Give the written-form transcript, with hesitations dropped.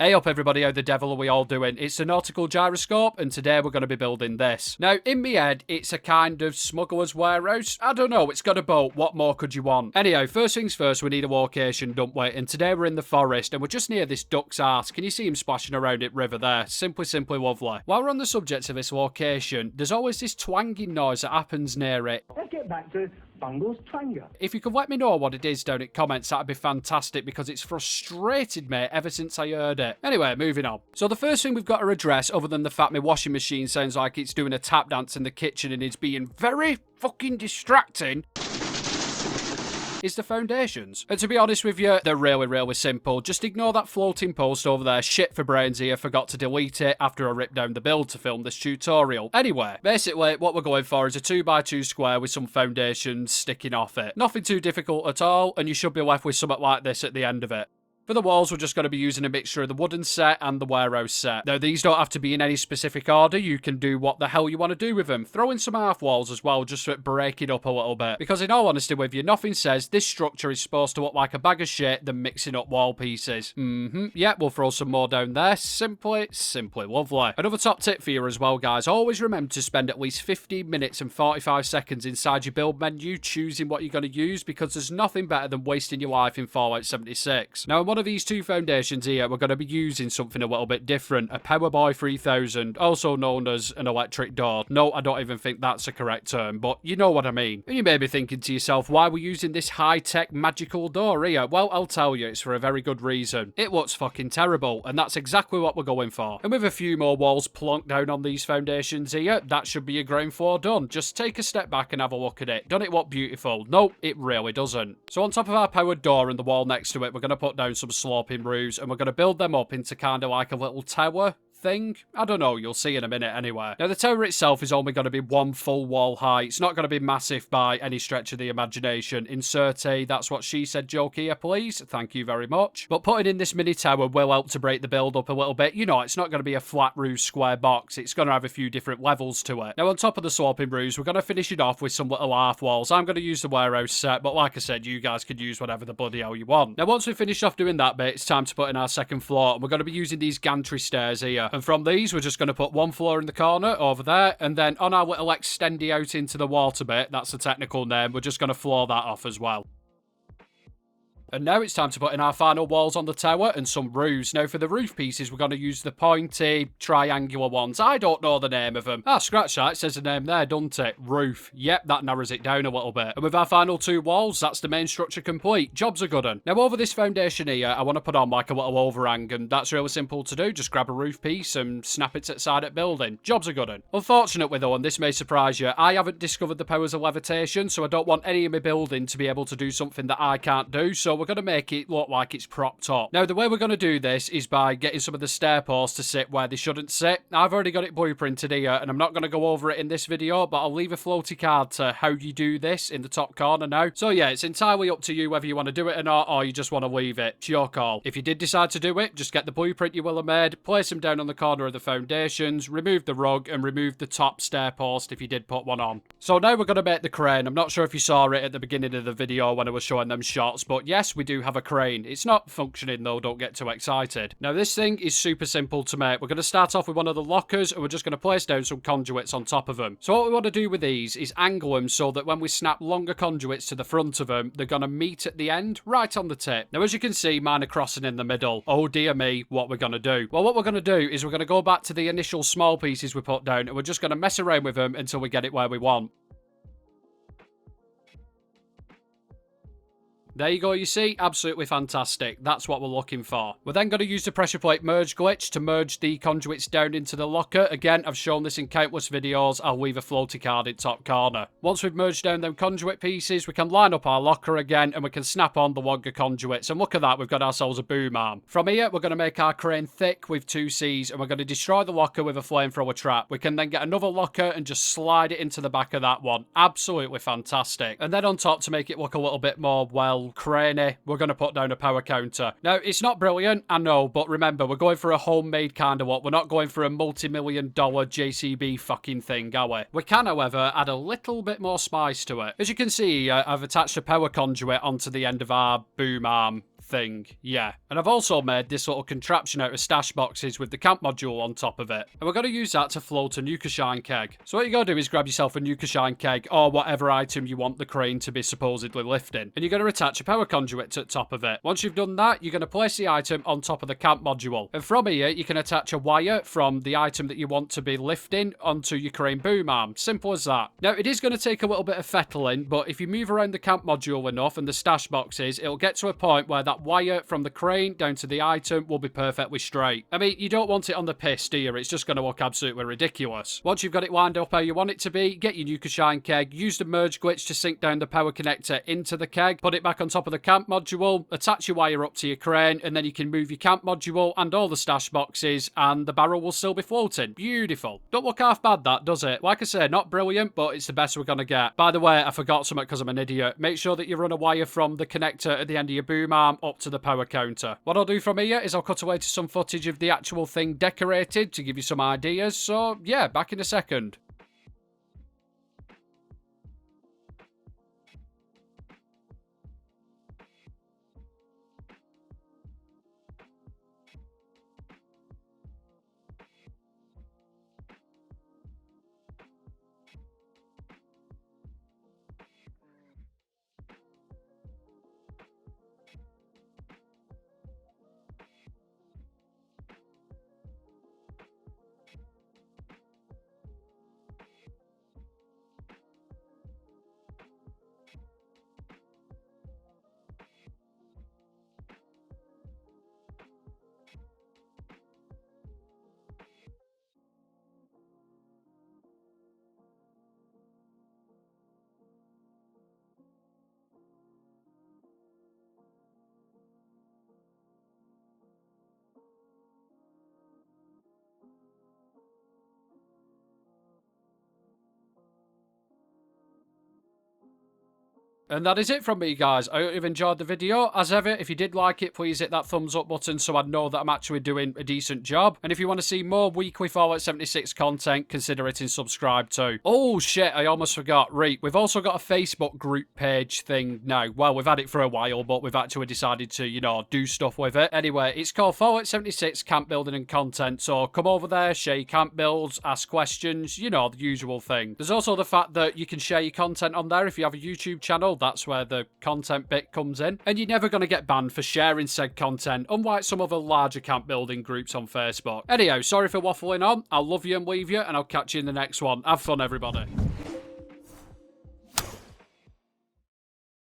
Hey up everybody, how the devil are we all doing? It's the nautical gyroscope and today we're going to be building this. Now in my head it's a kind of smuggler's warehouse. I don't know, it's got a boat, what more could you want? Anyhow, first things first, we need a location, don't we? And today we're in the forest and we're just near this duck's arse. Can you see him splashing around it river there? Simply lovely. While we're on the subject of this location, there's always this twanging noise that happens near it. Let's get back to Bungle's Twanger. If you could let me know what it is down in comments, that'd be fantastic because it's frustrated me ever since I heard it. Anyway, moving on. So the first thing we've got to address, other than the fact my washing machine sounds like it's doing a tap dance in the kitchen and it's being very fucking distracting, is the foundations. And to be honest with you, they're really simple. Just ignore that floating post over there. Shit for brains here. Forgot to delete it after I ripped down the build to film this tutorial. Anyway, basically what we're going for is a 2x2 square with some foundations sticking off it. Nothing too difficult at all, and you should be left with something like this at the end of it. For the walls, we're just going to be using a mixture of the wooden set and the warehouse set. Now, these don't have to be in any specific order. You can do what the hell you want to do with them. Throw in some half walls as well, just to break it up a little bit. Because in all honesty with you, nothing says this structure is supposed to look like a bag of shit than mixing up wall pieces. Yeah, we'll throw some more down there. Simply lovely. Another top tip for you as well, guys. Always remember to spend at least 15 minutes and 45 seconds inside your build menu choosing what you're going to use, because there's nothing better than wasting your life in Fallout 76. Now, in one of these two foundations here, we're going to be using something a little bit different. A Powerboy 3000, also known as an electric door. No, I don't even think that's a correct term, but you know what I mean. And you may be thinking to yourself, why are we using this high-tech magical door here? Well, I'll tell you, it's for a very good reason. It looks fucking terrible, and that's exactly what we're going for. And with a few more walls plonked down on these foundations here, that should be your ground floor done. Just take a step back and have a look at it. Doesn't it look beautiful? No, it really doesn't. So on top of our powered door and the wall next to it, we're going to put down some sloping roofs, and we're going to build them up into kind of like a little tower thing. I don't know, you'll see in a minute anyway. Now the tower itself is only going to be one full wall high. It's not going to be massive by any stretch of the imagination. Insert a "that's what she said" joke here, please. Thank you very much. But putting in this mini tower will help to break the build up a little bit. You know, it's not going to be a flat roof square box. It's going to have a few different levels to it. Now on top of the sloping roofs, we're going to finish it off with some little half walls. I'm going to use the warehouse set, but like I said, you guys can use whatever the bloody hell you want. Now once we've finished off doing that bit, it's time to put in our second floor, and we're going to be using these gantry stairs here. And from these, we're just going to put one floor in the corner over there, and then on our little extendy out into the water bit, that's the technical name, we're just going to floor that off as well. And now it's time to put in our final walls on the tower and some roofs. Now for the roof pieces, we're going to use the pointy, triangular ones. I don't know the name of them. Ah, scratch that. It says the name there, doesn't it? Roof. Yep, that narrows it down a little bit. And with our final two walls, that's the main structure complete. Job's a good one. Now over this foundation here, I want to put on like a little overhang, and that's really simple to do. Just grab a roof piece and snap it to the side of the building. Job's a good one. Unfortunately though, and this may surprise you, I haven't discovered the powers of levitation, so I don't want any of my building to be able to do something that I can't do, so we're going to make it look like it's propped up. Now the way we're going to do this is by getting some of the stair posts to sit where they shouldn't sit. I've already got it blueprinted here, and I'm not going to go over it in this video, but I'll leave a floaty card to how you do this in the top corner now. So yeah, it's entirely up to you whether you want to do it or not, or you just want to leave it. It's your call. If you did decide to do it, just get the blueprint you will have made, place them down on the corner of the foundations, remove the rug, and remove the top stair post if you did put one on. So now we're going to make the crane. I'm not sure if you saw it at the beginning of the video when I was showing them shots, but yes, we do have a crane. It's not functioning though, don't get too excited. Now this thing is super simple to make. We're going to start off with one of the lockers, and we're just going to place down some conduits on top of them. So what we want to do with these is angle them so that when we snap longer conduits to the front of them, they're going to meet at the end, right on the tip. Now as you can see, mine are crossing in the middle. Oh dear me, what we're going to do? Well, what we're going to do is we're going to go back to the initial small pieces we put down, and we're just going to mess around with them until we get it where we want. There you go, you see? Absolutely fantastic. That's what we're looking for. We're then going to use the pressure plate merge glitch to merge the conduits down into the locker. Again, I've shown this in countless videos. I'll leave a floaty card in top corner. Once we've merged down them conduit pieces, we can line up our locker again, and we can snap on the longer conduits. And look at that, we've got ourselves a boom arm. From here, we're going to make our crane thick with 2 Cs, and we're going to destroy the locker with a flamethrower trap. We can then get another locker and just slide it into the back of that one. Absolutely fantastic. And then on top, to make it look a little bit more, well, craney, we're going to put down a power counter. Now, it's not brilliant, I know, but remember, we're going for a homemade kind of look. We're not going for a multi-million-dollar JCB fucking thing, are we? We can, however, add a little bit more spice to it. As you can see, I've attached a power conduit onto the end of our boom arm thing. Yeah. And I've also made this little contraption out of stash boxes with the camp module on top of it. And we're going to use that to float a Nuka-Shine keg. So what you got to do is grab yourself a Nuka-Shine keg or whatever item you want the crane to be supposedly lifting. And you're going to attach a power conduit to the top of it. Once you've done that, you're going to place the item on top of the camp module. And from here, you can attach a wire from the item that you want to be lifting onto your crane boom arm. Simple as that. Now, it is going to take a little bit of fettling, but if you move around the camp module enough and the stash boxes, it'll get to a point where that wire from the crane down to the item will be perfectly straight. I mean, you don't want it on the piss, do you? It's just going to look absolutely ridiculous. Once you've got it lined up how you want it to be, get your Nuka-Shine keg, use the merge glitch to sink down the power connector into the keg, put it back on top of the camp module, attach your wire up to your crane, and then you can move your camp module and all the stash boxes, and the barrel will still be floating. Beautiful. Don't look half bad, that, does it? Like I say, not brilliant, but it's the best we're going to get. By the way, I forgot something because I'm an idiot. Make sure that you run a wire from the connector at the end of your boom arm up to the power counter. What I'll do from here is I'll cut away to some footage of the actual thing decorated to give you some ideas. So, yeah, back in a second. And that is it from me, guys. I hope you've enjoyed the video. As ever, if you did like it, please hit that thumbs up button so I know that I'm actually doing a decent job. And if you want to see more weekly Fallout 76 content, consider hitting subscribe too. Oh shit, I almost forgot. Right, we've also got a Facebook group page thing now. Well, we've had it for a while, but we've actually decided to, you know, do stuff with it. Anyway, it's called Fallout 76 Camp Building and Content. So come over there, share your camp builds, ask questions, you know, the usual thing. There's also the fact that you can share your content on there if you have a YouTube channel. That's where the content bit comes in. And you're never going to get banned for sharing said content, unlike some other larger camp building groups on Facebook. Anyhow, sorry for waffling on. I'll love you and leave you, and I'll catch you in the next one. Have fun, everybody.